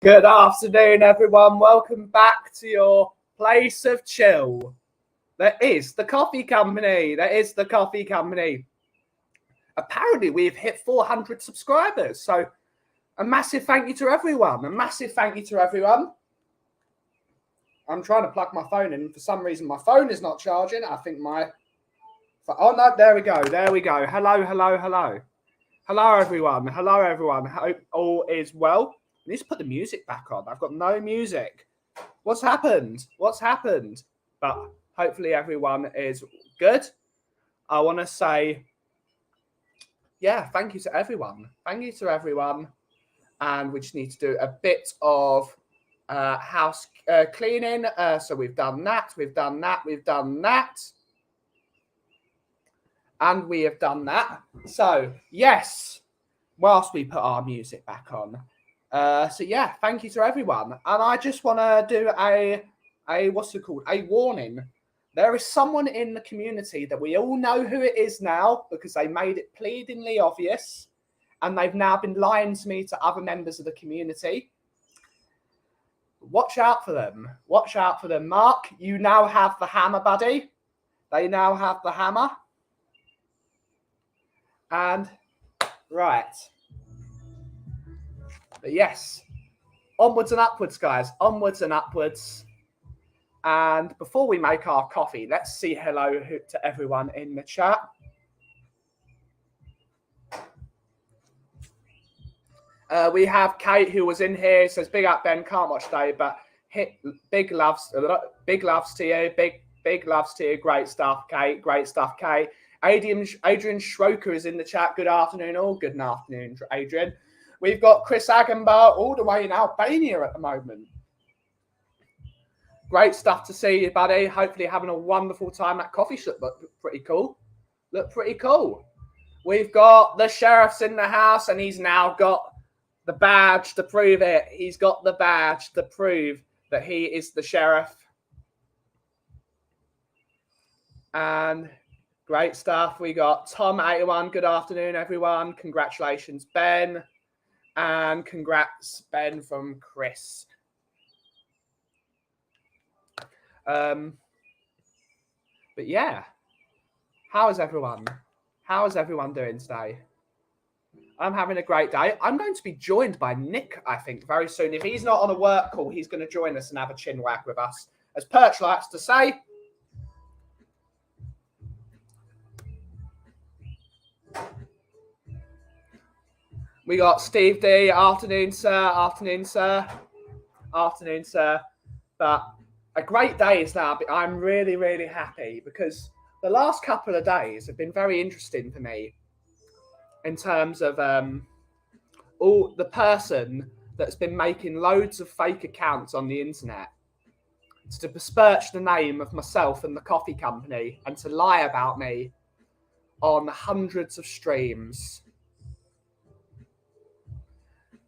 Good afternoon, everyone. Welcome back to your place of chill. That is the Coffee Company. That is the Coffee Company. Apparently, we've hit 400 subscribers. So a massive thank you to everyone. A massive thank you to everyone. I'm trying to plug my phone in. For some reason, my phone is not charging. I think my... Oh, no, there we go. There we go. Hello, hello, hello. Hello, everyone. Hello, everyone. Hope all is well. I need to put the music back on. I've got no music. What's happened? What's happened? But hopefully everyone is good. I want to say, yeah, thank you to everyone. Thank you to everyone. And we just need to do a bit of house cleaning. So we've done that. We've done that. We've done that. And we have done that. So, yes, whilst we put our music back on. So, yeah, thank you to everyone. And I just want to do a what's it called? A warning. There is someone in the community that we all know who it is now because they made it pleadingly obvious. And they've now been lying to me to other members of the community. Watch out for them. Watch out for them. Mark, you now have the hammer, buddy. They now have the hammer. And, right. But yes, onwards and upwards, guys. Onwards and upwards. And before we make our coffee, let's say hello to everyone in the chat. We have Kate who was in here. Says, big up, Ben. Can't watch today, but big loves to you. Big loves to you. Great stuff, Kate. Great stuff, Kate. Adrian Schroker is in the chat. Good afternoon, all. Good afternoon, Adrian. We've got Chris Agenbar all the way in Albania at the moment. Great stuff to see you, buddy. Hopefully having a wonderful time. That coffee should look pretty cool. Look pretty cool. We've got the sheriff's in the house, and he's now got the badge to prove it. He's got the badge to prove that he is the sheriff. And great stuff. We got Tom81. Good afternoon, everyone. Congratulations, Ben. And congrats, Ben, from Chris. But yeah, how is everyone? How is everyone doing today? I'm having a great day. I'm going to be joined by Nick, I think, very soon. If he's not on a work call, he's going to join us and have a chin wag with us. As Perch likes to say. We got Steve D. Afternoon, sir. Afternoon, sir. Afternoon, sir. But a great day is now. I'm really, really happy because the last couple of days have been very interesting for me in terms of all the person that's been making loads of fake accounts on the internet to besmirch the name of myself and the coffee company and to lie about me on hundreds of streams.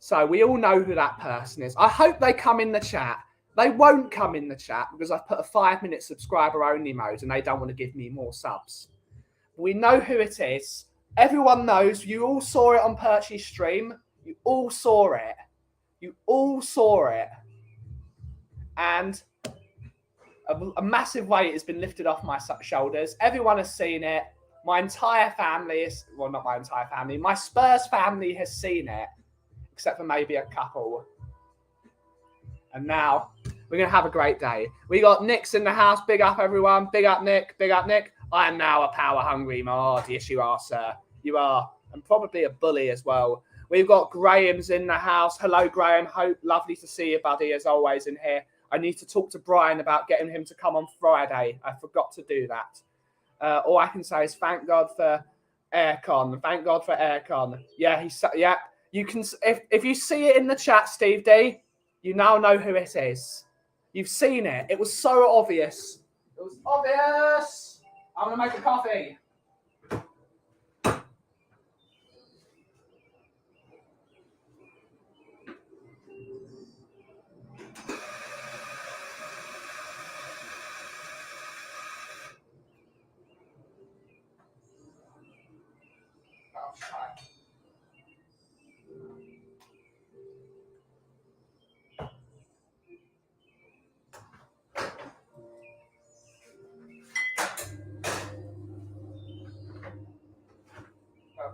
So we all know who that person is. I hope they come in the chat. They won't come in the chat because I've put a 5-minute subscriber only mode and they don't want to give me more subs. But we know who it is. Everyone knows. You all saw it on Perchy's stream. You all saw it. You all saw it. And a massive weight has been lifted off my shoulders. Everyone has seen it. My entire family is, well, not my entire family. My Spurs family has seen it, except for maybe a couple. And now we're going to have a great day. We got Nick's in the house. Big up, everyone. Big up, Nick. Big up, Nick. I am now a power-hungry mod. Yes, you are, sir. You are. And probably a bully as well. We've got Graham's in the house. Hello, Graham. Lovely to see you, buddy, as always, in here. I need to talk to Brian about getting him to come on Friday. I forgot to do that. All I can say is thank God for aircon. Thank God for aircon. Yeah, yeah. You can, if you see it in the chat, Steve D, you now know who it is. You've seen it. It was so obvious. It was obvious. I'm going to make a coffee.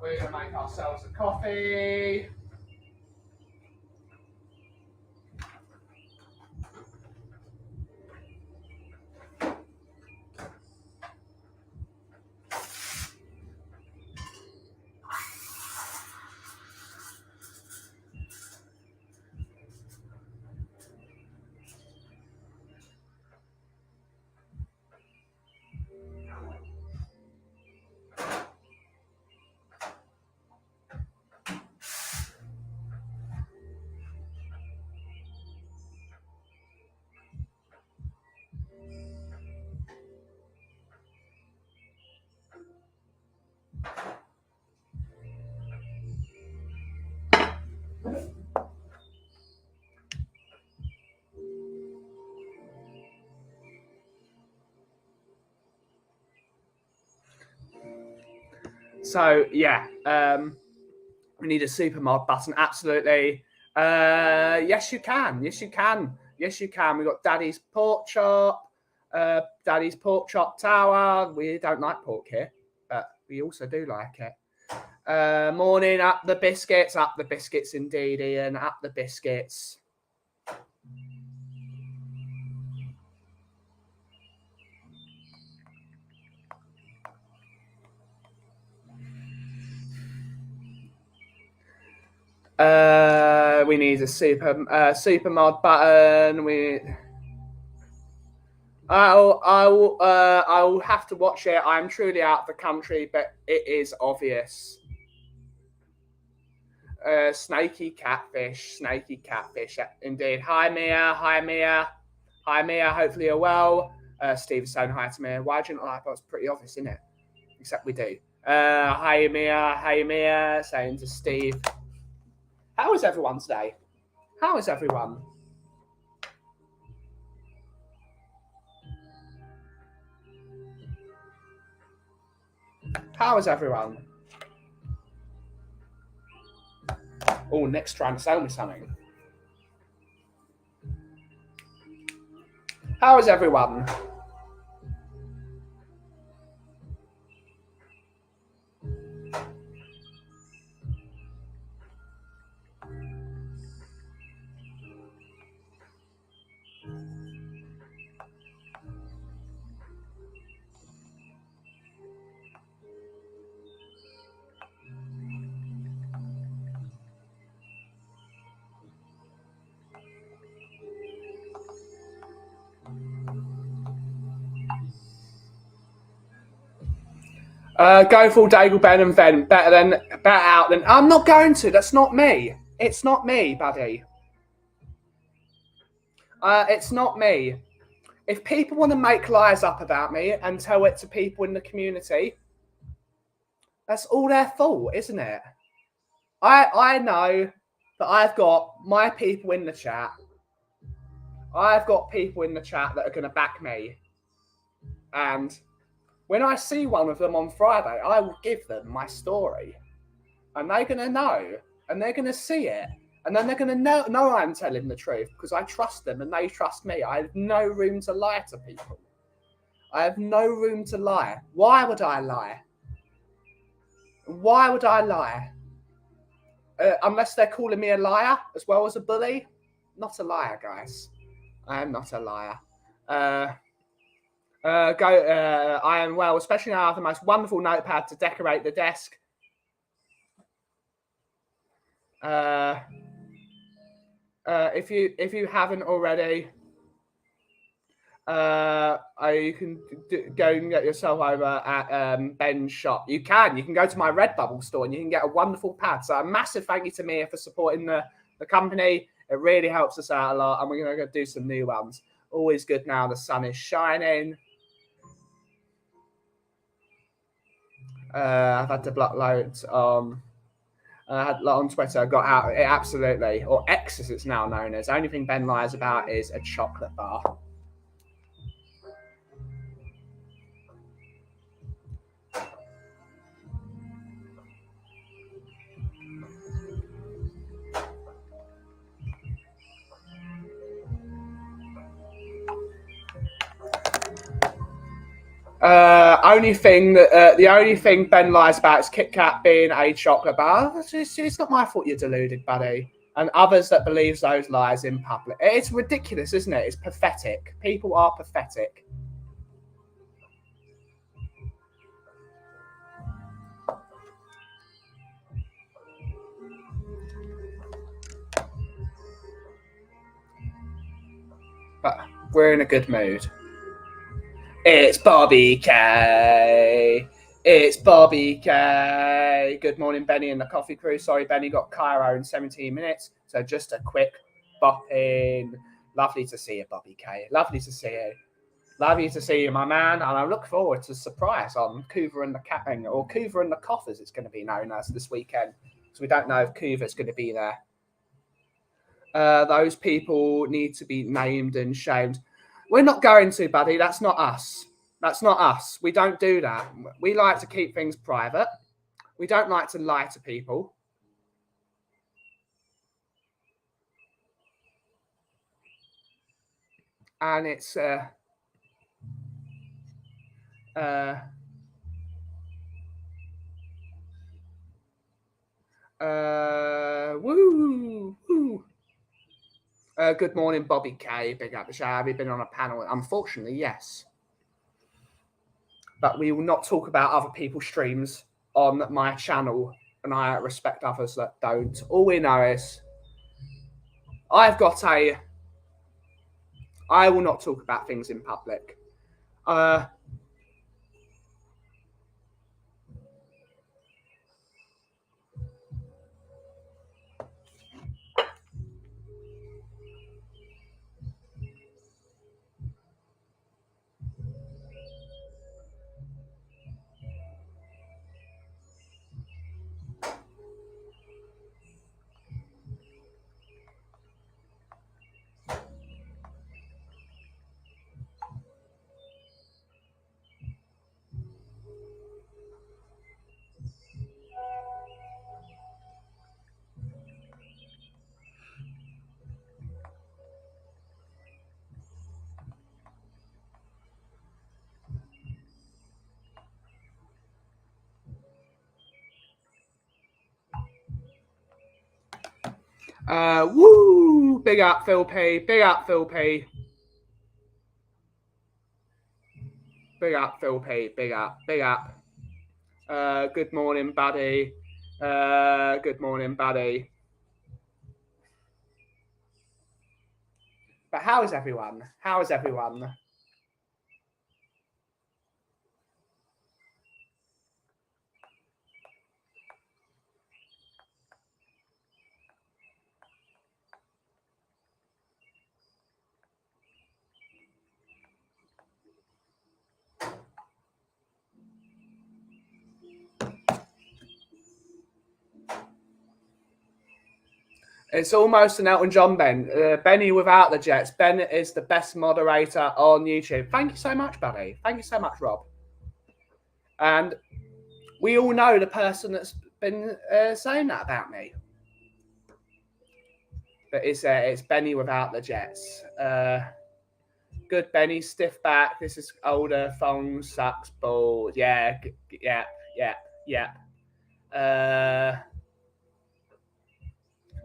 we're going to make ourselves a coffee. So yeah, we need a super mod button. Absolutely. Yes, you can. Yes, you can. Yes, you can. We've got Daddy's Pork Chop, Daddy's Pork Chop Tower. We don't like pork here, but we also do like it. Morning, up the biscuits indeed, Ian. Up the biscuits. We need a super mod button. I will have to watch it. I'm truly out of the country, but it is obvious. Snaky catfish, indeed. Hi Mia. Hopefully you're well. Steve is saying hi to me. Why do you not like that? It's pretty obvious, isn't it? Except we do. Hi Mia, saying to Steve. How is everyone today? How is everyone? How is everyone? Oh, Nick's trying to sell me something. How is everyone? Go full Daigle, Ben and Ven. Better out than. I'm not going to. That's not me. It's not me, buddy. It's not me. If people want to make lies up about me and tell it to people in the community, that's all their fault, isn't it? I know that I've got my people in the chat. I've got people in the chat that are going to back me. And when I see one of them on Friday, I will give them my story. And they're going to know. And they're going to see it. And then they're going to know I'm telling the truth because I trust them and they trust me. I have no room to lie to people. I have no room to lie. Why would I lie? Why would I lie? Unless they're calling me a liar as well as a bully. Not a liar, guys. I am not a liar. I am well, especially now I have the most wonderful notepad to decorate the desk. If you haven't already, you can go and get yourself over at Ben's shop. You can go to my Redbubble store and you can get a wonderful pad. So a massive thank you to Mia for supporting the company. It really helps us out a lot, and we're going to go do some new ones. Always good now the sun is shining. I've had to block loads on. I had a lot on Twitter. I got out. Absolutely, or X as it's now known as. The only thing Ben lies about is a chocolate bar. Only thing that the only thing Ben lies about is Kit Kat being a chocolate bar. It's not my fault you're deluded, buddy. And others that believes those lies in public. It's ridiculous, isn't it? It's pathetic. People are pathetic. But we're in a good mood. It's Bobby K. It's Bobby K. Good morning, Benny and the coffee crew. Sorry, Benny got Cairo in 17 minutes. So just a quick bop in. Lovely to see you, Bobby K. Lovely to see you. Lovely to see you, my man. And I look forward to the surprise on Couva and the Capping, or Couva and the Coffers, it's going to be known as this weekend. So we don't know if Couva's going to be there. Those people need to be named and shamed. We're not going to, buddy. That's not us. That's not us. We don't do that. We like to keep things private. We don't like to lie to people. And it's woo. Good morning, Bobby K. Big up the show. Have you been on a panel? Unfortunately, yes. But we will not talk about other people's streams on my channel, and I respect others that don't. All we know is I will not talk about things in public. Woo! Big up, Phil P. Big up, Phil P. Big up, Phil P. Big up. Big up. Good morning, buddy. Good morning, buddy. But how is everyone? How is everyone? It's almost an Elton John Ben. Benny without the Jets. Ben is the best moderator on YouTube. Thank you so much, buddy. Thank you so much, Rob. And we all know the person that's been saying that about me. But it's Benny without the Jets. Good Benny, stiff back. This is older. Thong sucks balls. Yeah.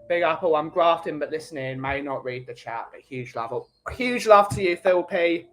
Big Apple, I'm grafting but listening. May not read the chat, but huge love. Huge love to you, Phil P.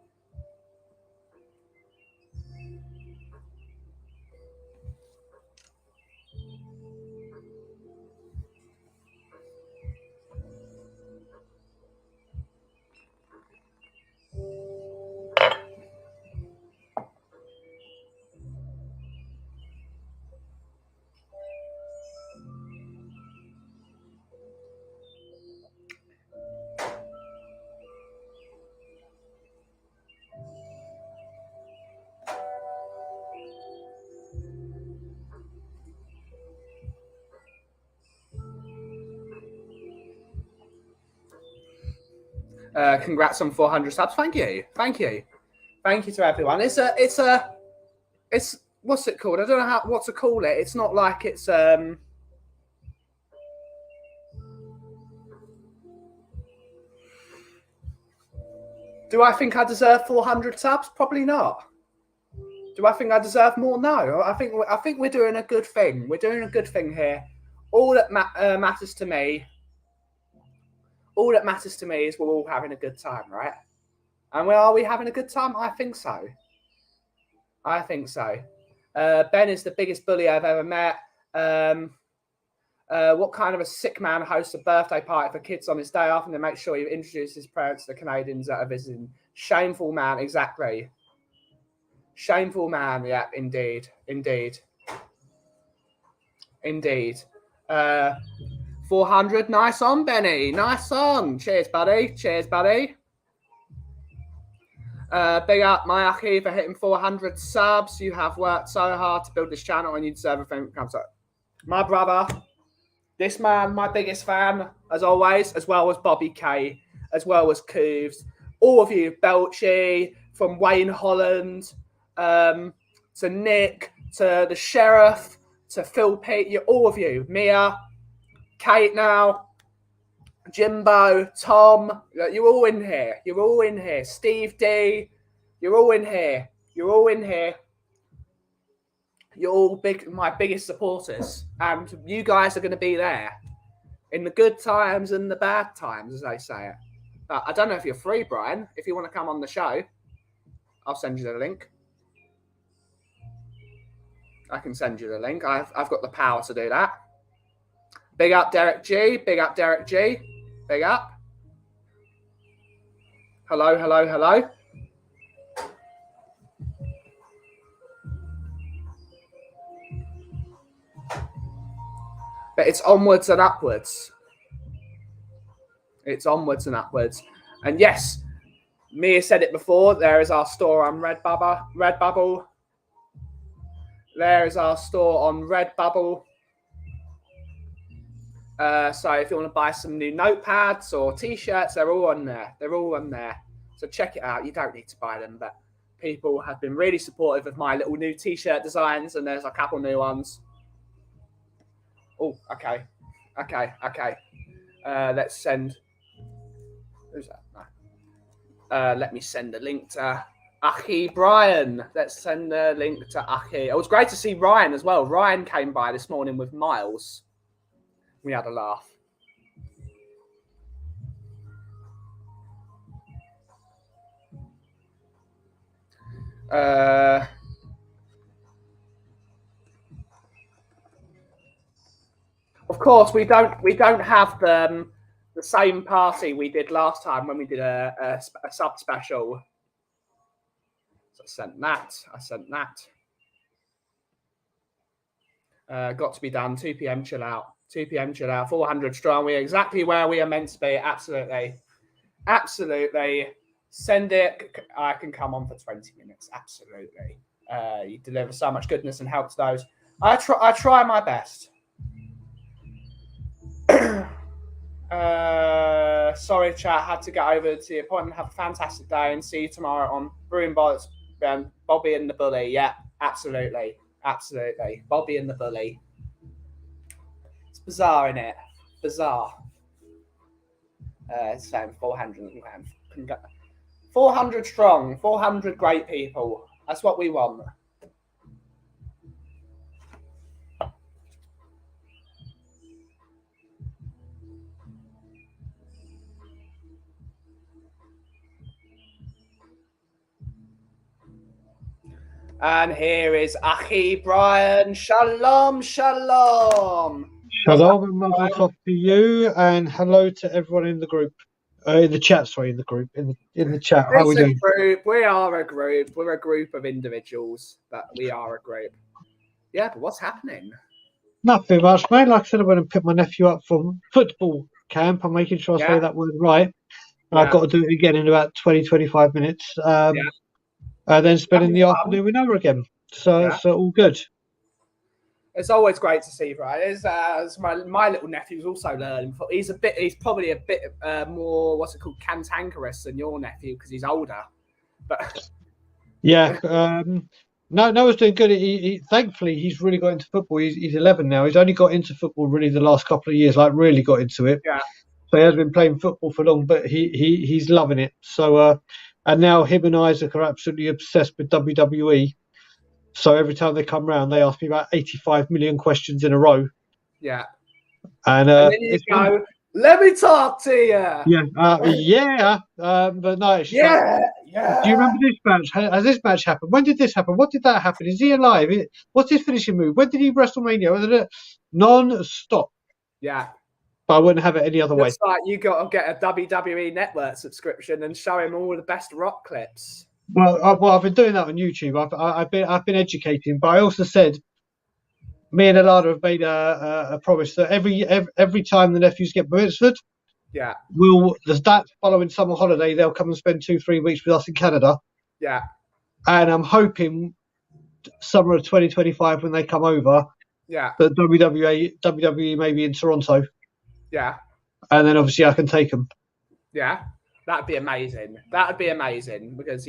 Congrats on 400 subs. Thank you to everyone. It's what's it called? I don't know what to call it. It's not like it's Do I think I deserve 400 subs? Probably not. Do I think I deserve more? No. I think we're doing a good thing. We're doing a good thing here. All that matters to me. All that matters to me is we're all having a good time, right? And are we having a good time? I think so. I think so. Ben is the biggest bully I've ever met. What kind of a sick man hosts a birthday party for kids on his day off and then make sure he introduces his parents to the Canadians that are visiting? Shameful man, exactly. Shameful man, yeah, indeed. 400, nice on, Benny. Nice on. Cheers, buddy. Big up my Aki for hitting 400 subs. You have worked so hard to build this channel and you deserve everything that comes up. My brother, this man, my biggest fan, as always, as well as Bobby K, as well as Tues. All of you, Belchy, from Wayne Holland, to Nick, to the Sheriff, to Phil Pete, all of you, Mia, Kate now, Jimbo, Tom, you're all in here. Steve D, you're all in here. You're all my biggest supporters. And you guys are going to be there in the good times and the bad times, as they say it. But I don't know if you're free, Brian. If you want to come on the show, I'll send you the link. I can send you the link. I've got the power to do that. Big up, Derek G. Big up. Hello. But it's onwards and upwards. And yes, Mia said it before, there is our store on Redbubble. There is our store on Redbubble. So if you want to buy some new notepads or t-shirts, they're all on there. So check it out. You don't need to buy them, but people have been really supportive of my little new t-shirt designs, and there's a couple new ones. Oh, okay. Let's send. Who's that? No. Let me send a link to Aki Brian. Let's send a link to Aki. It was great to see Ryan as well. Ryan came by this morning with Miles. We had a laugh. Of course, we don't have the same party we did last time when we did a sub special. So I sent that. Got to be done. 2 p.m. chill out. 400 strong. We're exactly where we are meant to be. Absolutely. Send it. I can come on for 20 minutes. Absolutely. You deliver so much goodness and help to those. I try my best. Sorry, chat. Had to get over to the appointment. Have a fantastic day and see you tomorrow on Brewing Bollocks. Bobby and the Bully. Yeah, absolutely. Bobby and the Bully. It's bizarre, isn't it? Bizarre. It's saying 400. 400 strong. 400 great people. That's what we want. And here is Aki Brian. Shalom. Shalom and mazel tov to you, and hello to everyone in the group, in the chat. Sorry, in the group, in the chat. How are we doing? We are a group. We're a group of individuals, but we are a group. Yeah, but what's happening? Nothing much, mate. Like I said, I went and picked my nephew up from football camp. I'm making sure I say that word right. And I've got to do it again in about 20-25 minutes. Then spending the afternoon with Noah again. So all good. It's always great to see, right? It's my little nephew's also learning. He's probably a bit more cantankerous than your nephew because he's older. But Noah's doing good. He thankfully he's really got into football. He's 11 now. He's only got into football really the last couple of years, like really got into it. Yeah. So he has been playing football for long, but he's loving it. So and now him and Isaac are absolutely obsessed with WWE. So every time they come round, they ask me about 85 million questions in a row. Yeah. And then you go, let me talk to you. Yeah. But no, it's just like, do you remember this match? Has this match happened? When did this happen? What did that happen? Is he alive? What's his finishing move? When did he WrestleMania? Non-stop. Yeah. But I wouldn't have it any other way. It's like you got to get a WWE Network subscription and show him all the best Rock clips. Well, I've been doing that on YouTube. I've been educating, but I also said, me and Alana have made a promise that every time the nephews get mitzvahed, that following summer holiday they'll come and spend 2-3 weeks with us in Canada. Yeah. And I'm hoping summer of 2025 when they come over, that WWE maybe in Toronto. Yeah. And then obviously I can take them. Yeah. That'd be amazing. That'd be amazing because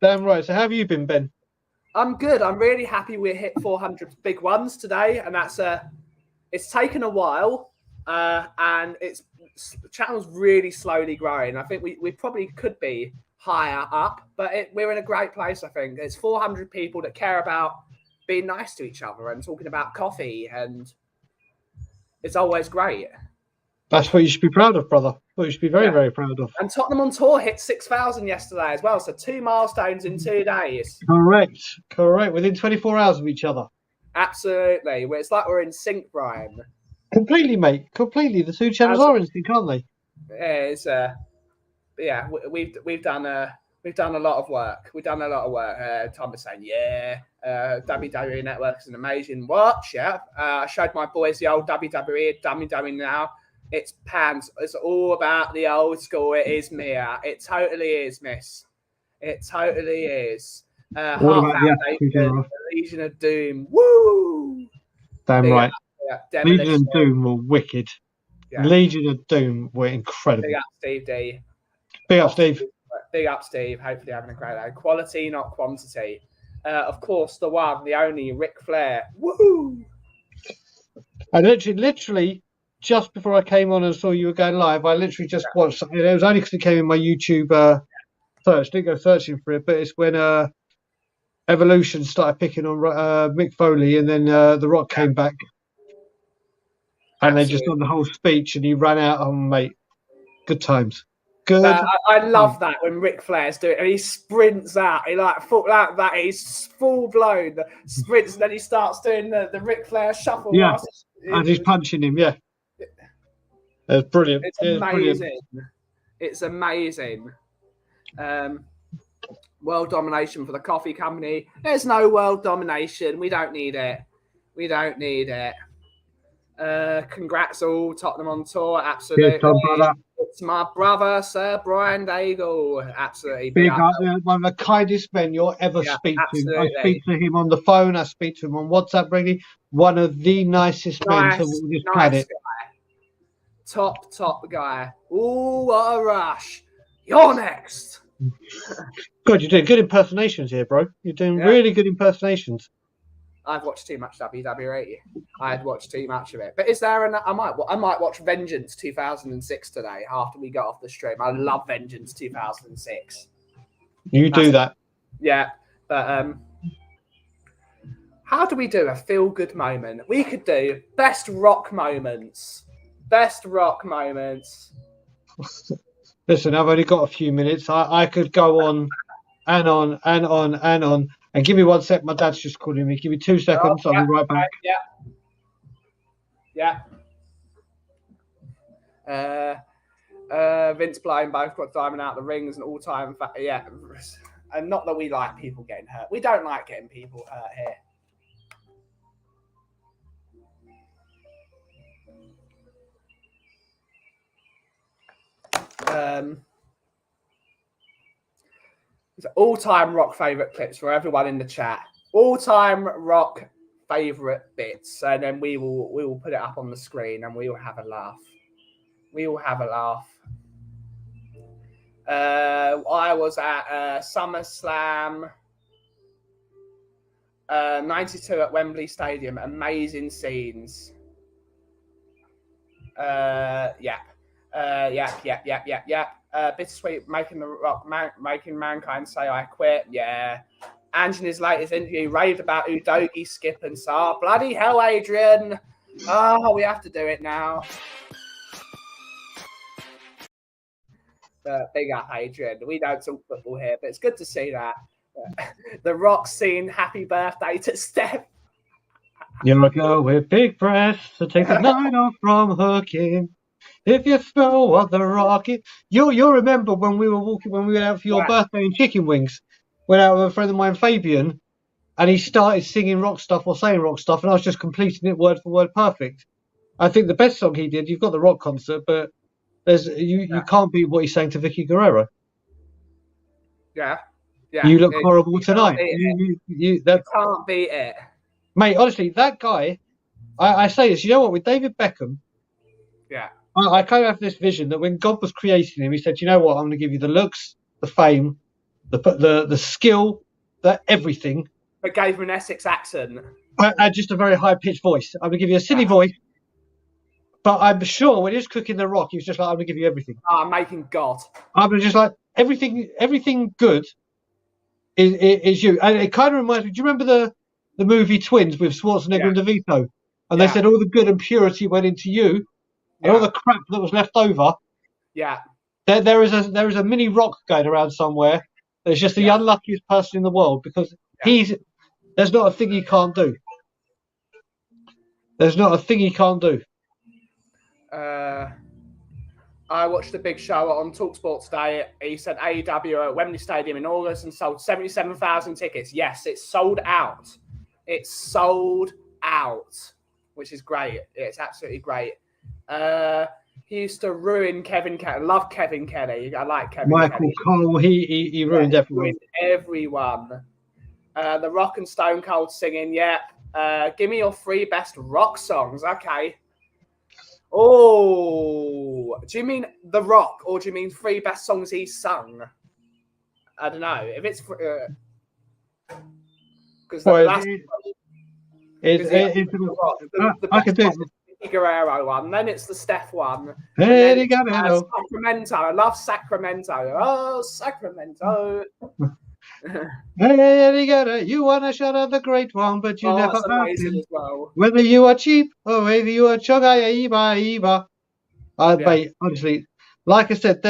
Damn right. So how have you been, Ben? I'm good. I'm really happy we hit 400 big ones today, and that's it's taken a while, and the channel's really slowly growing. I think we probably could be higher up, but we're in a great place. I think there's 400 people that care about being nice to each other and talking about coffee, and it's always great. That's what you should be proud of, brother. What you should be very, very proud of. And TottenhamOnTour hit 6,000 yesterday as well. So 2 milestones in 2 days. Correct. Within 24 hours of each other. Absolutely. It's like we're in sync, Brian. Completely, mate. Completely. The two channels are in sync, aren't they? Yeah, we've done a lot of work. We've done a lot of work. Tom was saying, WWE Network is an amazing watch. Yeah. I showed my boys the old WWE, WWE Now. It's pants. It's all about the old school. It is Mia. It totally is, miss. It totally is. What about the Legion of Doom. Woo! Damn right. Legion of Doom were wicked. Yeah. Legion of Doom were incredible. Big up, Steve D. Big up, Steve. Big up, Steve. Hopefully having a great day. Quality, not quantity. Of course, the one, the only, Ric Flair. Woo! I literally, just before I came on and saw you were going live, I literally just watched something. It was only because it came in my YouTube search. Didn't go searching for it, but it's when Evolution started picking on Mick Foley, and then The Rock came back, and they just done the whole speech, and he ran out. Oh, mate, good times. Good. I love that when Ric Flair's doing it, and he sprints out. He he's full blown sprints, and then he starts doing the Ric Flair shuffle. Yeah, and he's punching him. Yeah. It's brilliant. It's amazing. It's amazing. World domination for the coffee company. There's no world domination. We don't need it. Congrats all, TottenhamOnTour. Absolutely. Cheers, Tom, brother. It's my brother, Sir Brian Daigle. Absolutely. Big up. One of the kindest men you'll ever speak to. I speak to him on the phone. I speak to him on WhatsApp regularly. One of the nicest men to this planet. Top guy. Ooh, what a rush. You're next. God, you're doing good impersonations here, bro. You're doing really good impersonations. I've watched too much WWE. I've watched too much of it. But is there I might watch Vengeance 2006 today after we got off the stream. I love Vengeance 2006. Do that. Yeah. But how do we do a feel-good moment? We could do best rock moments. Best rock moments. Listen, I've only got a few minutes. I could go on and on and on and on. And give me 1 sec. My dad's just calling me. Give me 2 seconds. I'll be right back. Vince Blaine both got Diamond out of the rings and all-time. And not that we like people getting hurt. We don't like getting people hurt here. All-time rock favorite clips for everyone in the chat. All-time rock favorite bits, and then we will put it up on the screen, and we will have a laugh. I was at SummerSlam 92 at Wembley Stadium. Amazing scenes. Yep. Bittersweet making the Rock making Mankind say I quit. Yeah. Ange in his latest interview raved about Udogi, Skip, and Saar. Bloody hell, Adrian! Oh, we have to do it now. Big up, Adrian. We don't talk football here, but it's good to see that. The Rock scene, happy birthday to Steph. You're a girl with big breasts to take the night off from hooking. If you smell what the Rock is. You'll remember when we went out for your birthday in chicken wings. Went out with a friend of mine, Fabian, and he started singing rock stuff or saying rock stuff, and I was just completing it word for word perfect. I think the best song he did, you've got the rock concert, but you can't beat what he's saying to Vicky Guerrero. Yeah. You look horrible tonight. You can't beat it. Mate, honestly, that guy, I say this, you know what, with David Beckham, I kind of have this vision that when God was creating him, he said, you know what, I'm going to give you the looks, the fame, the skill, the everything. But gave him an Essex accent. And just a very high-pitched voice. I'm going to give you a silly voice. But I'm sure when he was cooking the rock, he was just like, I'm going to give you everything. I'm making God. I'm just like, everything good is you. And it kind of reminds me, do you remember the movie Twins with Schwarzenegger and DeVito? And they said all the good and purity went into you, and all the crap that was left over. Yeah. There is a mini Rock going around somewhere. There's just the unluckiest person in the world because there's not a thing he can't do. There's not a thing he can't do. I watched the Big Show on TalkSport today. He said AEW at Wembley Stadium in August and sold 77,000 tickets. Yes, it's sold out. It's sold out, which is great. It's absolutely great. He used to ruin Kevin Kelly. I love Kevin Kelly. I like Kevin Michael Kelly. Cole, he ruined everyone. Ruined everyone. The Rock and Stone Cold singing, give me your 3 best rock songs. Okay. Oh, do you mean The Rock or do you mean 3 best songs he's sung? I don't know. If it's because I could do it. The Guerrero one, then it's the Steph one. Sacramento. I love Sacramento. Oh, Sacramento. You want a shot of the great one, but you never have him. Well. Whether you are cheap or whether you are chugga. Mate, honestly, like I said,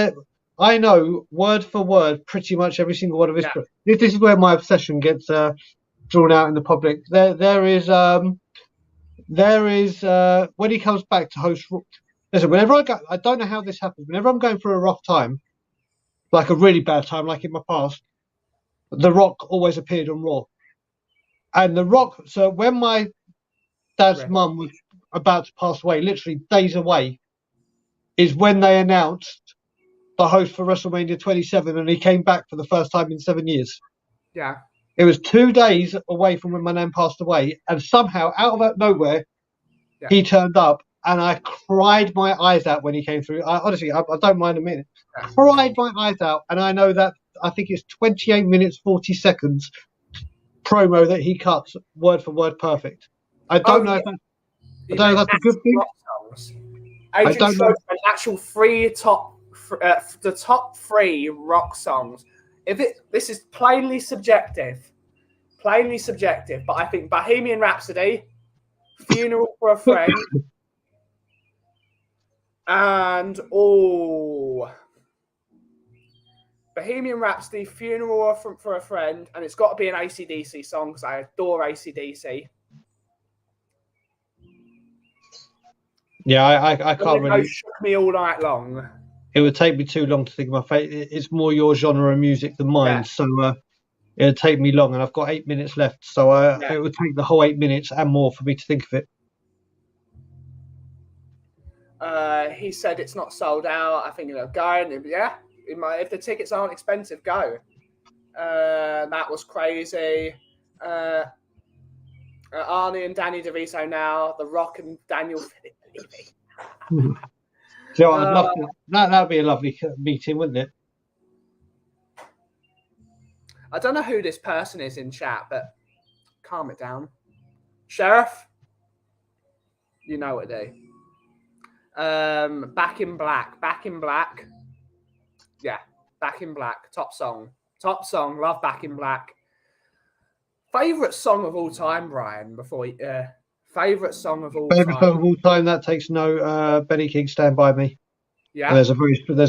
I know word for word pretty much every single one of his. This is where my obsession gets drawn out in the public. There is when he comes back to host. Listen, whenever I don't know how this happens. Whenever I'm going through a rough time, like a really bad time, like in my past, The Rock always appeared on Raw. And The Rock, so when my dad's mum was about to pass away, literally days away, is when they announced the host for WrestleMania 27, and he came back for the first time in 7 years. Yeah. It was 2 days away from when my nan passed away, and somehow, out of nowhere, he turned up, and I cried my eyes out when he came through. Honestly, I don't mind a minute. Cried my eyes out, and I know that I think it's 28 minutes, 40 seconds promo that he cuts word for word perfect. I don't know if that's a good thing. Adrian showed an actual the top 3 rock songs. This is plainly subjective, but I think Bohemian Rhapsody, Funeral for a Friend, and Bohemian Rhapsody, Funeral for a Friend, and it's got to be an AC/DC song because I adore AC/DC. Yeah, I can't really. Shook me all night long. It would take me too long to think of my favourite. It's more your genre of music than mine, so it would take me long, and I've got 8 minutes left, so it would take the whole 8 minutes and more for me to think of it. He said it's not sold out. I think going. If the tickets aren't expensive, go. That was crazy. Arnie and Danny DeVito now. The Rock and Daniel Felipe. So I'd love to. That'd be a lovely meeting, wouldn't it? I don't know who this person is in chat, but calm it down. Sheriff, you know what they. Back in Black. Yeah, Back in Black, top song. Love Back in Black. Favorite song of all time, Brian. Favorite song of all Favorite time. song of all time, that takes no. Benny King, Stand By Me. Yeah, and there's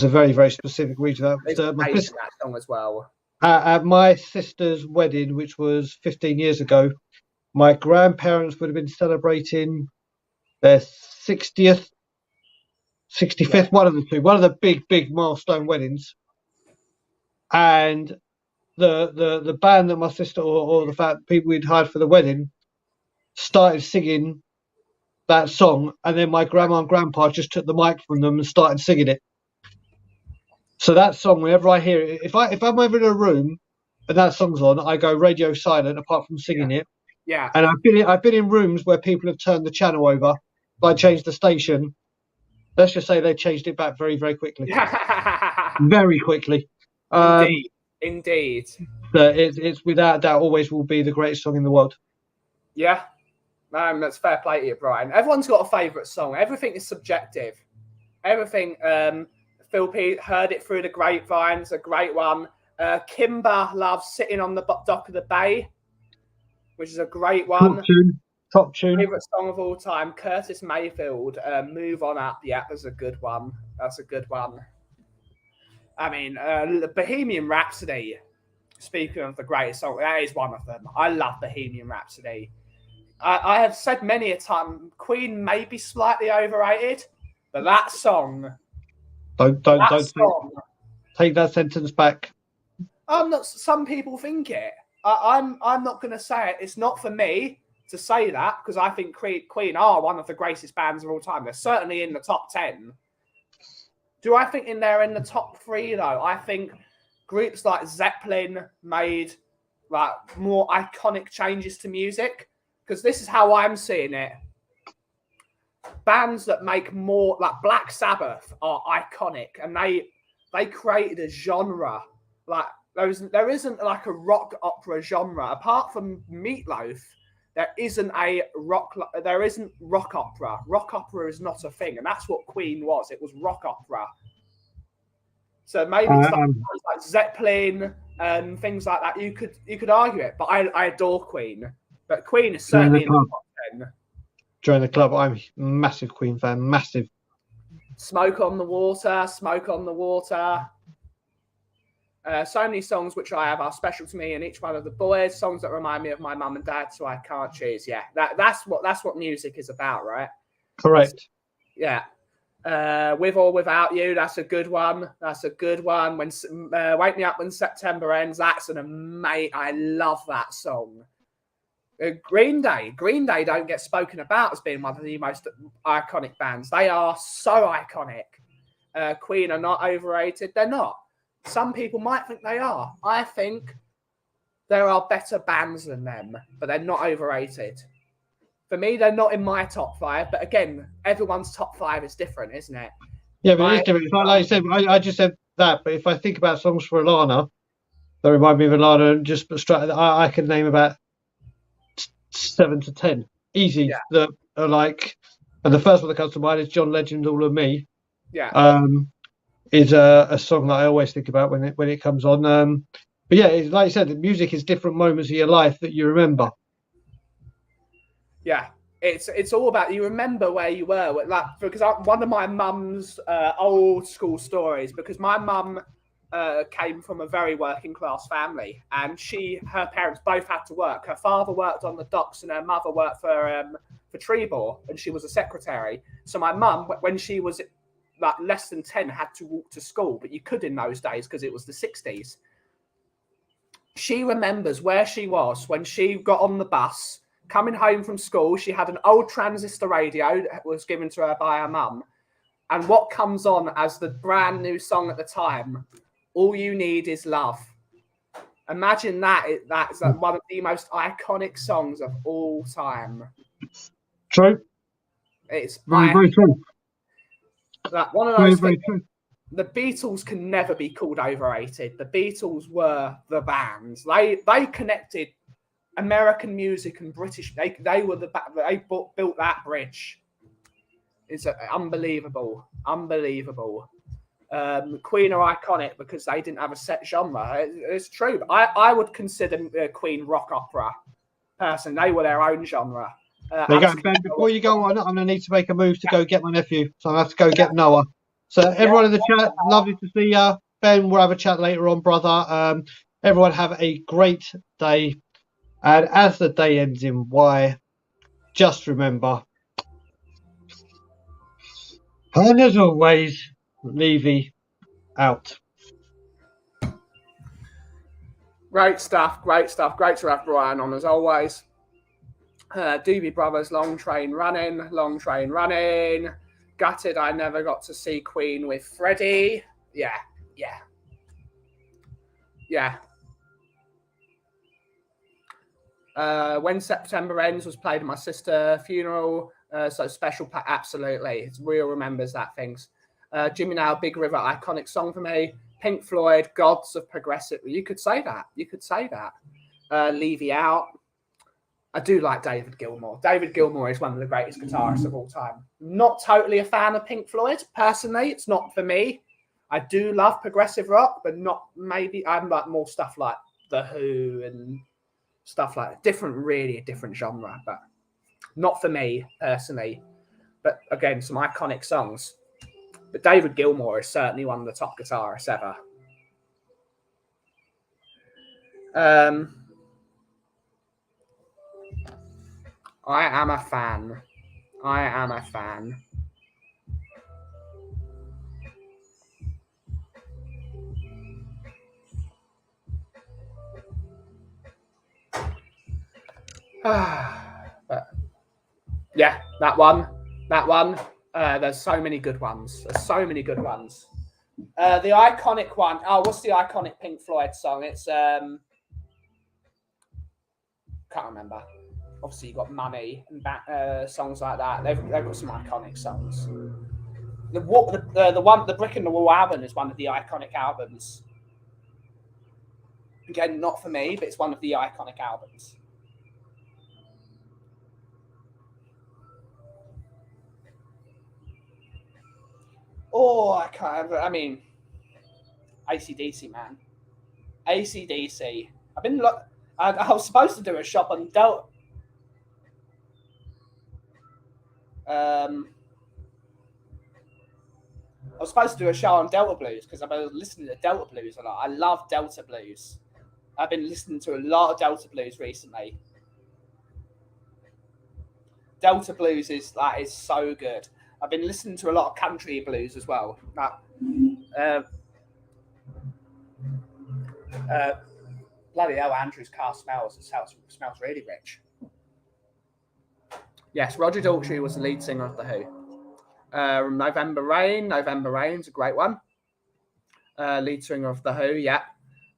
a very very specific reason for that. that song as well. At my sister's wedding, which was 15 years ago, my grandparents would have been celebrating their 60th, 65th, one of the two, one of the big milestone weddings, and the band that my sister or the people we'd hired for the wedding started singing that song, and then my grandma and grandpa just took the mic from them and started singing it. So that song, whenever I hear it, if I'm over in a room and that song's on, I go radio silent apart from singing it. Yeah. And I've been in rooms where people have turned the channel over. I changed the station. Let's just say they changed it back very, very quickly. Very quickly. Indeed. It's without doubt always will be the greatest song in the world. Yeah. That's fair play to you, Brian. Everyone's got a favourite song. Everything is subjective. Everything. Phil P heard it through the grapevines. A great one. Kimber loves Sitting on the Dock of the Bay, which is a great one. Top tune. Favourite song of all time, Curtis Mayfield, Move On Up. Yeah, that's a good one. I mean, Bohemian Rhapsody, speaking of the greatest song, that is one of them. I love Bohemian Rhapsody. I have said many a time, Queen may be slightly overrated, but that song... Don't take that sentence back. I'm not. Some people think it. I'm not going to say it. It's not for me to say that because I think Queen are one of the greatest bands of all time. They're certainly in the top 10. Do I think they're in the top 3 though? I think groups like Zeppelin made like more iconic changes to music because this is how I'm seeing it. Bands that make more like Black Sabbath are iconic, and they created a genre. Like there isn't like a rock opera genre apart from Meatloaf. There isn't rock opera. Rock opera is not a thing, and that's what Queen was. It was rock opera. So maybe like Zeppelin and things like that. You could argue it, but I adore Queen. But Queen is certainly in the top 10. Join the club. I'm a massive Queen fan. Massive. Smoke on the Water. So many songs which I have are special to me and each one of the boys. Songs that remind me of my mum and dad, so I can't choose. Yeah, that's what music is about, right? Correct. Yeah. With or Without You. That's a good one. When Wake Me Up When September Ends. That's an amazing. I love that song. Green Day don't get spoken about as being one of the most iconic bands. They are so iconic. Queen are not overrated. They're not. Some people might think they are. I think there are better bands than them, but they're not overrated. For me, they're not in my top 5. But again, everyone's top 5 is different, isn't it? Yeah, but it's different. It's like I said, I just said that. But if I think about songs for Alana that remind me of Alana, and just I can name about 7 to 10 easy that are like, and the first one that comes to mind is John Legend, All of Me. Yeah. Is a song that I always think about when it comes on. But yeah, it's, like you said, the music is different moments of your life that you remember. Yeah, it's all about you remember where you were. Like, because one of my mum's old school stories, because my mum came from a very working class family, and her parents both had to work. Her father worked on the docks, and her mother worked for Trebor, and she was a secretary. So my mum, when she was like less than 10, had to walk to school, but you could in those days because it was the 60s. She remembers where she was when she got on the bus coming home from school. She had an old transistor radio that was given to her by her mum, and what comes on as the brand new song at the time, All You Need Is Love. Imagine that's one of the most iconic songs of all time. True. It's very true. Like one of those very things. true. The Beatles can never be called overrated. The Beatles were the band. They connected American music and British. They built that bridge. It's unbelievable. Queen are iconic because they didn't have a set genre. It's true. But I would consider Queen rock opera. Person, they were their own genre. There you go, Ben. Before you go on, I'm going to need to make a move to go get my nephew. So I have to go get Noah. So everyone in the chat, lovely to see you. Ben, we'll have a chat later on, brother. Everyone have a great day. And as the day ends in Y, just remember, and as always, Levy out. Great stuff. Great stuff. Great to have Brian on as always. Doobie Brothers, long train running. Long train running. Gutted I never got to see Queen with Freddie. Yeah. When September Ends was played at my sister's funeral. So special, absolutely. It's real remembers that things. Jimmy Now, Big River, iconic song for me. Pink Floyd, Gods of Progressive. You could say that. Levy out. I do like David Gilmour. David Gilmour is one of the greatest guitarists of all time. Not totally a fan of Pink Floyd, personally. It's not for me. I do love progressive rock, but not maybe. I'm like more stuff like The Who and stuff like that. Really a different genre, but not for me, personally. But again, some iconic songs. But David Gilmour is certainly one of the top guitarists ever. I am a fan. But yeah, that one. There's so many good ones. The iconic one. Oh, what's the iconic Pink Floyd song? It's can't remember. Obviously, you got Money and songs like that. They've got some iconic songs. The Brick in the Wall album is one of the iconic albums. Again, not for me, but it's one of the iconic albums. Oh, I can't. I mean, AC/DC, man. AC/DC. I was supposed to do a shop on Delta. I was supposed to do a show on Delta Blues because I've been listening to Delta Blues a lot. I love Delta Blues. I've been listening to a lot of Delta Blues recently. Delta Blues is so good. I've been listening to a lot of country blues as well. Bloody hell, Andrew's car smells. It smells really rich. Yes, Roger Daltrey was the lead singer of The Who. November Rain. November Rain's a great one. Lead singer of The Who, yeah.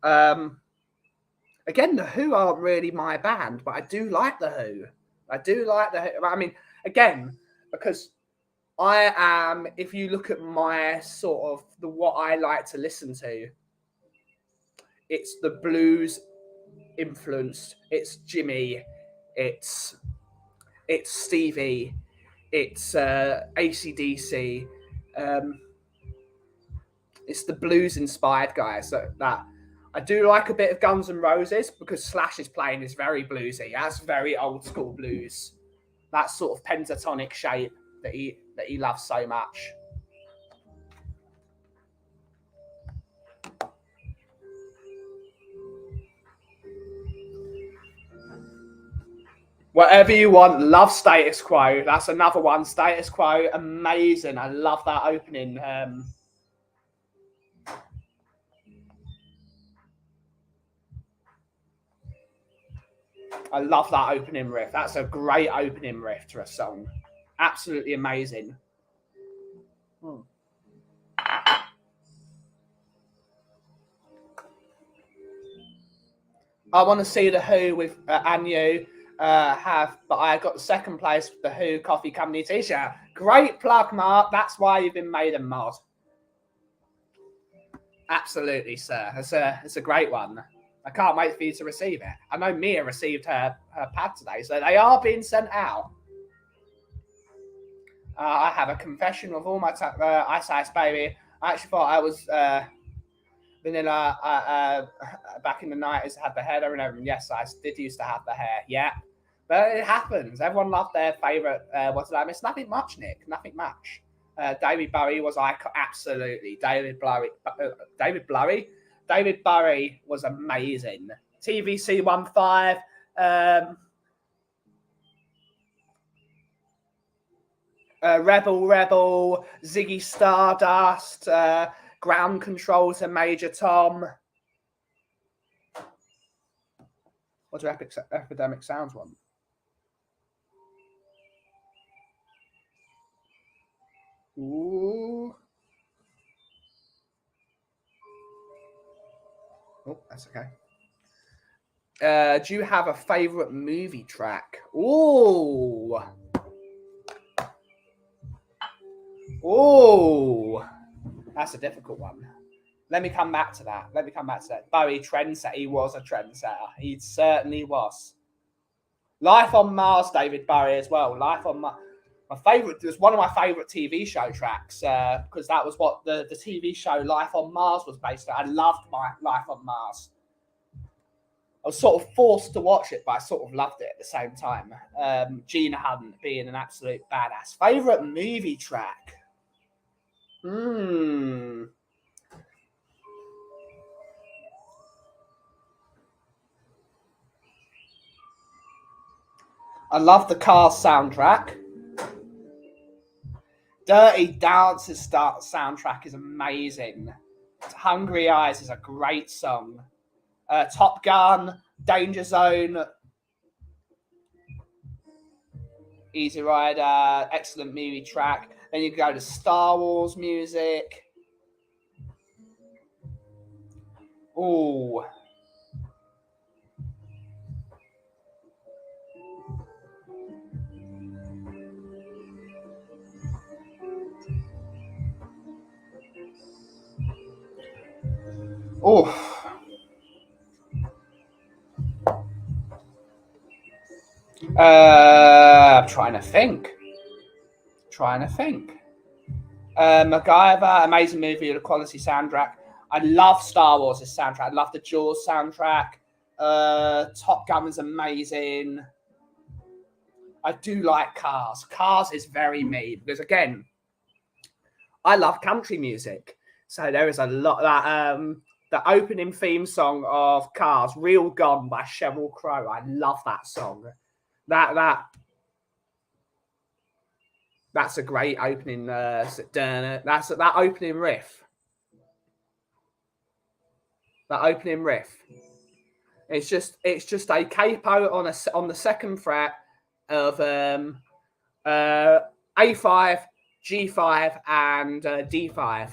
Again, The Who aren't really my band, but I do like The Who. I mean, again, because I am, if you look at my sort of what I like to listen to, it's the blues influenced. It's Jimmy. It's Stevie. It's AC/DC. It's the blues inspired guys that I do like a bit of Guns N' Roses because Slash's playing is very bluesy. That's very old school blues. That sort of pentatonic shape that he loves so much. Whatever you want, love Status Quo. That's another one. Status Quo, amazing. I love that opening. I love that opening riff. That's a great opening riff to a song. Absolutely amazing. I want to see The Who with Anu. But I got the second place with The Who Coffee Company t-shirt. Great plug, Mark. That's why you've been made a mod. Absolutely, sir. It's a great one. I can't wait for you to receive it. I know Mia received her pad today, so they are being sent out. I have a confession of all my Ice Ice Baby. I actually thought I was vanilla back in the 90s. Had the hair and everything. Yes, I did used to have the hair. Yeah, but it happens. Everyone loved their favorite. What did I miss? Nothing much, Nick. Nothing much. David Bowie was absolutely. David Bowie. David Bowie was amazing. TVC 15. Rebel, Ziggy Stardust, Ground Control to Major Tom. What do Epidemic Sounds want? Ooh. Oh, that's okay. Do you have a favorite movie track? Ooh. Ooh. That's a difficult one. Let me come back to that. Bowie, trendsetter. He was a trendsetter. He certainly was. Life on Mars, David Bowie as well. Life on Mars. It was one of my favorite TV show tracks because that was what the TV show Life on Mars was based on. I loved my Life on Mars. I was sort of forced to watch it, but I sort of loved it at the same time. Gina Hunt being an absolute badass. Favorite movie track? I love the Cars soundtrack. Dirty Dance's soundtrack is amazing. Hungry Eyes is a great song. Top Gun, Danger Zone, Easy Rider, excellent movie track. Then you go to Star Wars music. Ooh. Oh. I'm trying to think. MacGyver, amazing movie, a quality soundtrack. I love Star Wars' soundtrack. I love the Jaws soundtrack. Top Gun is amazing. I do like Cars. Cars is very me because, again, I love country music. So there is a lot that the opening theme song of Cars, Real Gone by Sheryl Crow. I love that song. That's a great opening. That's that opening riff. That opening riff. It's just a capo on the second fret of A5, G5, and D5,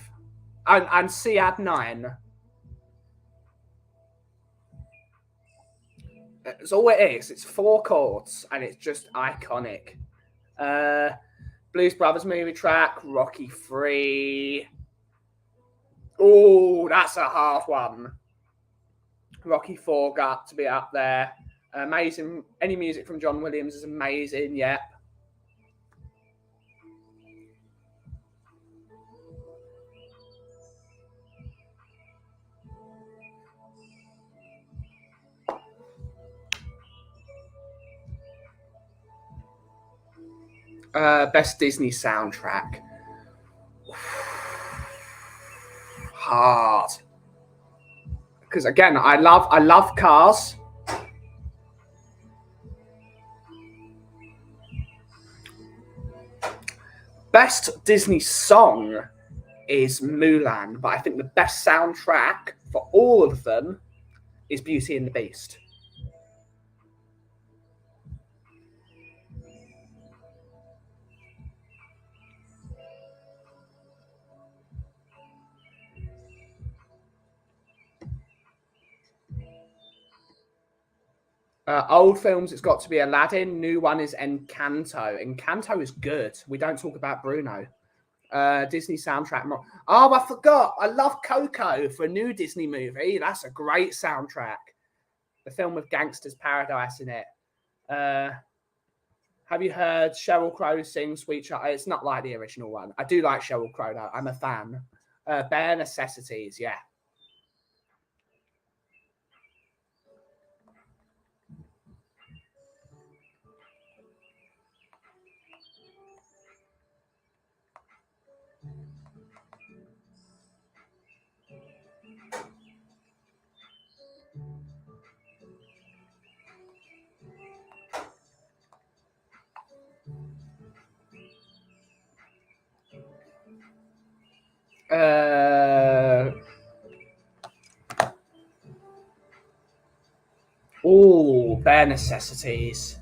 and C add 9. That's all it is. It's 4 chords, and it's just iconic. Blues Brothers movie track, Rocky 3. Oh, that's a hard one. Rocky 4 got to be up there. Amazing. Any music from John Williams is amazing. Yep. Best Disney soundtrack. Hard. Because again, I love Cars. Best Disney song is Mulan, but I think the best soundtrack for all of them is Beauty and the Beast. Old films, it's got to be Aladdin. New one is Encanto. Encanto is good. We don't talk about Bruno. Disney soundtrack. Oh, I forgot. I love Coco for a new Disney movie. That's a great soundtrack. The film with Gangster's Paradise in it. Have you heard Sheryl Crow sing Sweet Child? It's not like the original one. I do like Sheryl Crow, though. I'm a fan. Bare Necessities, yeah. Bare Necessities.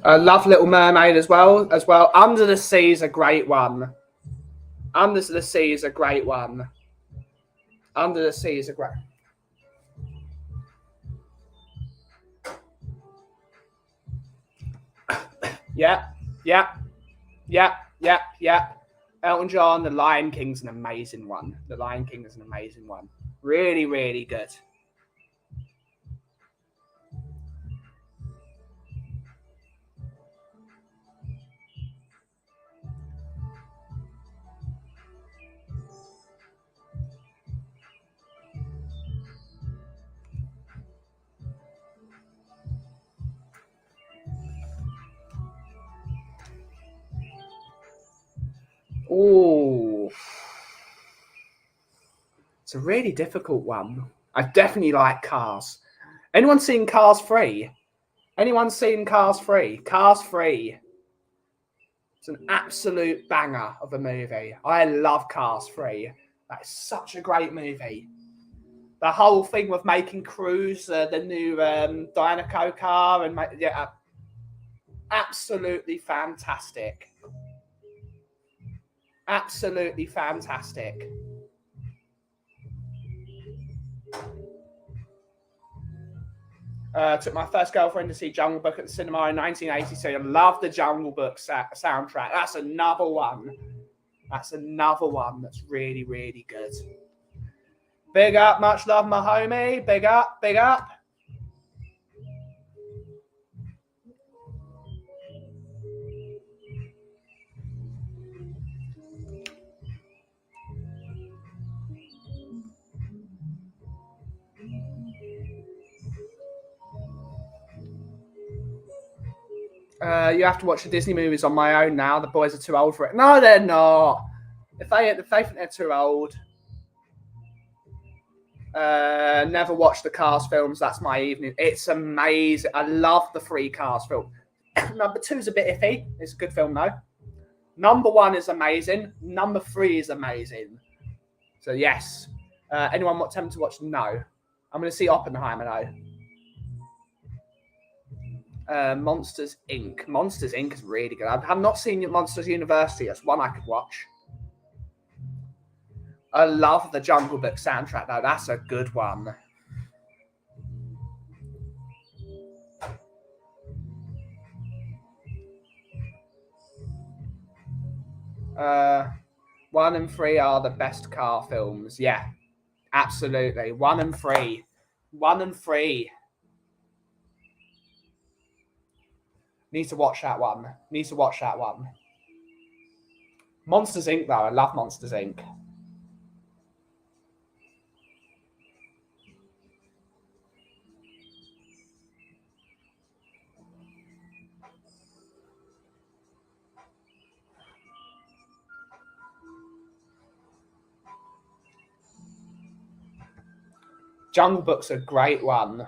I love Little Mermaid as well. Under the Sea is a great one. Under the Sea is a great one. Under the Sea is a great. Yeah. Elton John, The Lion King's an amazing one. The Lion King is an amazing one. Really, really good. Oh, it's a really difficult one. I definitely like Cars. Anyone seen Cars 3? Anyone seen Cars 3? Cars 3. It's an absolute banger of a movie. I love Cars 3. That is such a great movie. The whole thing with making Cruise the new Dynaco car and absolutely fantastic. Absolutely fantastic. Took my first girlfriend to see Jungle Book at the cinema in 1982. I love the Jungle Book soundtrack. That's another one. That's really, really good. Big up, much love, my homie. Big up, big up. You have to watch the Disney movies on my own now. The boys are too old for it. No, they're not. If they think they're too old, never watch the Cars films. That's my evening. It's amazing. I love the 3 Cars film. Number 2 is a bit iffy. It's a good film though. Number 1 is amazing. Number 3 is amazing. So yes. Anyone want them to watch? No. I'm going to see Oppenheimer though. Monsters Inc. Monsters Inc. is really good. I've not seen Monsters University. That's one I could watch. I love the Jungle Book soundtrack though. That's a good one. One and 3 are the best car films. Yeah, absolutely. 1 and 3. 1 and 3. Need to watch that one. Monsters Inc. though. I love Monsters Inc. Jungle Book's a great one.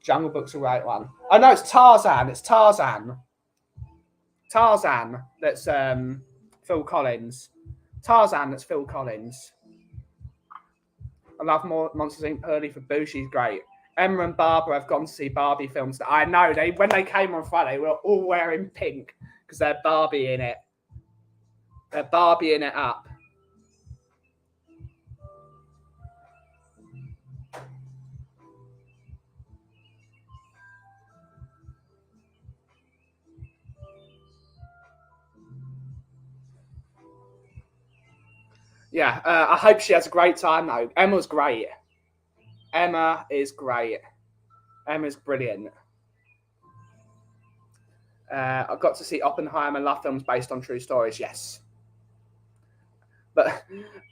Oh no, it's Tarzan. Tarzan. That's Phil Collins. I love more Monsters Inc. Pearly for Bushi's great. Emma and Barbara have gone to see Barbie films. I know when they came on Friday, they were all wearing pink because they're Barbie in it. They're Barbieing it up. Yeah, I hope she has a great time though. Emma's great. Emma is great. Emma's brilliant. I got to see Oppenheimer. Love films based on true stories. Yes. But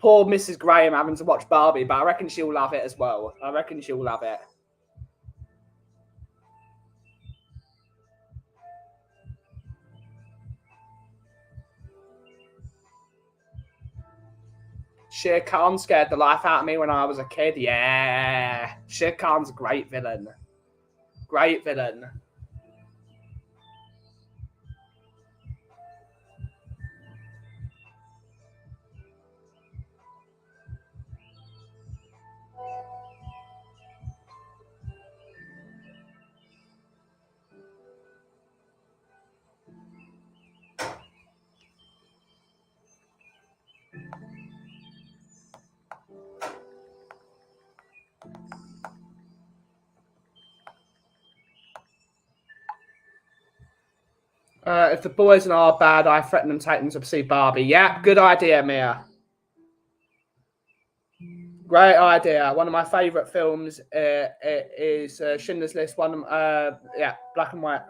poor Mrs. Graham having to watch Barbie, but I reckon she'll love it as well. I reckon she'll love it. Shere Khan scared the life out of me when I was a kid. Yeah. Shere Khan's a great villain. Great villain. If the boys are bad, I threaten them, take them to see Barbie. Yeah, good idea, Mia. Great idea. One of my favourite films is Schindler's List. Yeah, black and white.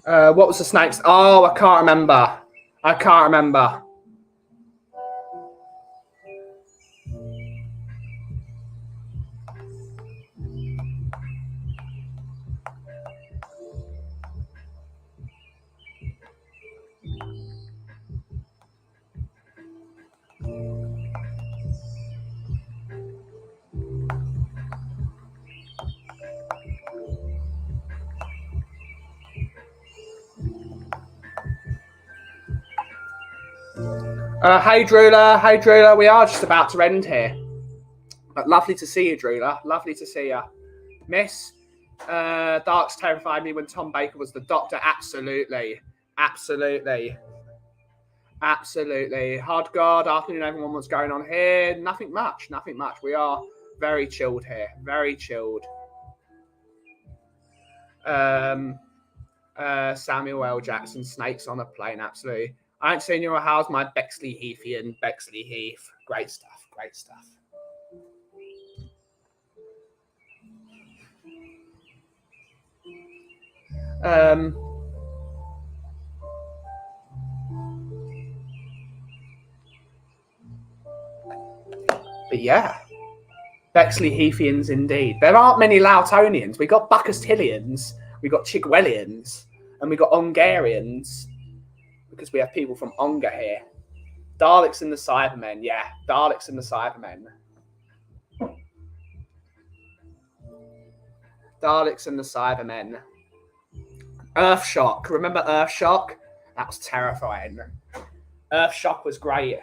What was the snakes? Oh, I can't remember. I can't remember. Hey, Drula. Hey, Drula. We are just about to end here. But lovely to see you, Drula. Lovely to see you. Miss, Darks terrified me when Tom Baker was the Doctor. Absolutely. Absolutely. Absolutely. Hard God, afternoon, everyone. What's going on here? Nothing much. Nothing much. We are very chilled here. Very chilled. Samuel L. Jackson, Snakes on a Plane. Absolutely. I ain't seen your house, my Bexley Heathian, Bexley Heath. Great stuff. Great stuff. But yeah, Bexley Heathians indeed. There aren't many Lautonians. We got Buckhurst-Hillians, we got Chigwellians, and we got Ongarians because we have people from Ongar here. Daleks and the Cybermen, yeah, Daleks and the Cybermen. Daleks and the Cybermen. Earthshock. Remember Earthshock? That was terrifying. Earthshock was great.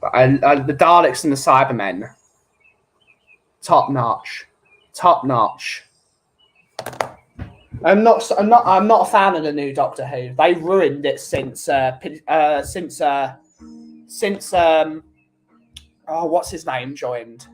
But the Daleks and the Cybermen, top notch, top notch. I'm not a fan of the new Doctor Who. They ruined it since what's his name joined.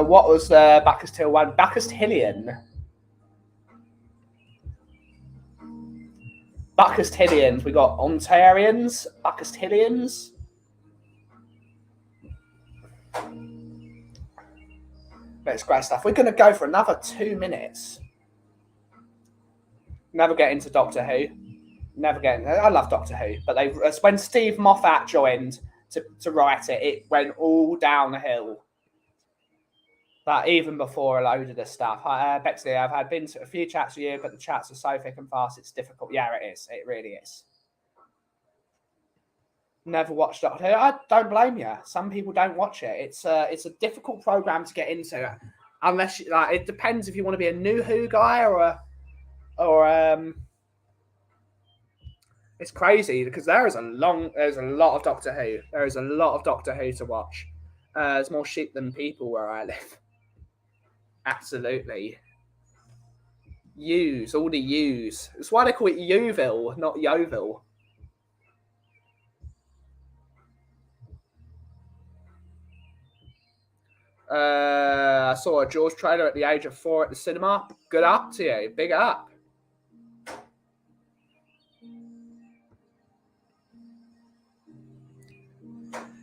What was Buckhurst-Hill one? Buckhurst-Hillian. Buckhurst-Hillians. We got Ontarians, Buckhurst-Hillians. It's great stuff. We're going to go for another 2 minutes. Never get into Doctor Who. I love Doctor Who, but when Steve Moffat joined to write it, it went all downhill. But even before a load of this stuff, Bexley, I've been to a few chats with you, but the chats are so thick and fast, it's difficult. Yeah, it is. It really is. Never watched Doctor Who. I don't blame you. Some people don't watch it. It's a difficult program to get into, unless it depends if you want to be a new Who guy or it's crazy because there's a lot of Doctor Who. There is a lot of Doctor Who to watch. There's more sheep than people where I live. Absolutely. Use, all the U's. That's why they call it Yeovil, not Yeovil. I saw a Jaws trailer at the age of 4 at the cinema. Good up to you. Big up.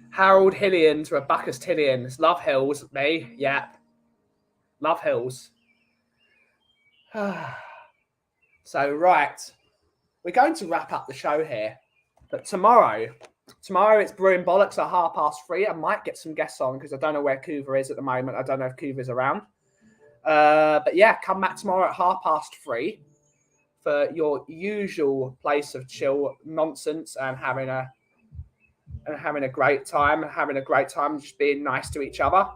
Harold Hillians or Buckhurst-Hillians. Love Hills, me. Yeah. Love Hills. So, right. We're going to wrap up the show here. But tomorrow it's Brewing Bollocks at 3:30. I might get some guests on because I don't know where Couva is at the moment. I don't know if Couva's around. But yeah, come back tomorrow at 3:30 for your usual place of chill nonsense and having a great time, just being nice to each other.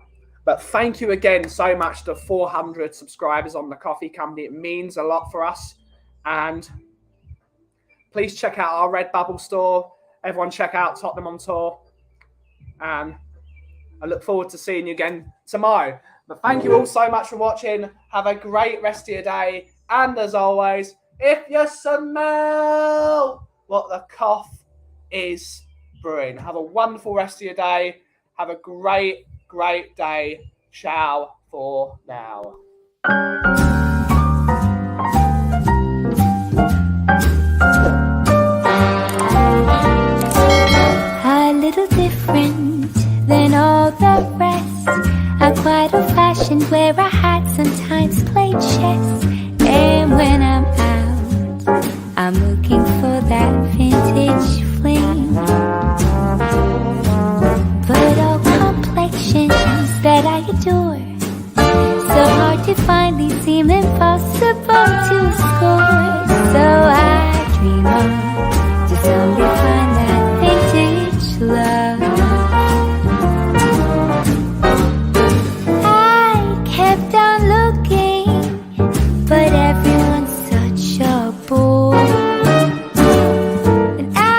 But thank you again so much to 400 subscribers on the Kauffie Company. It means a lot for us. And please check out our Redbubble store. Everyone check out TottenhamOnTour. And I look forward to seeing you again tomorrow. But thank you all so much for watching. Have a great rest of your day. And as always, if you smell what the cough is brewing, have a wonderful rest of your day. Have a great day. Ciao for now. A little different than all the rest. I'm quite old-fashioned, wear a hat, sometimes play chess. And when I'm out, I'm looking for that vintage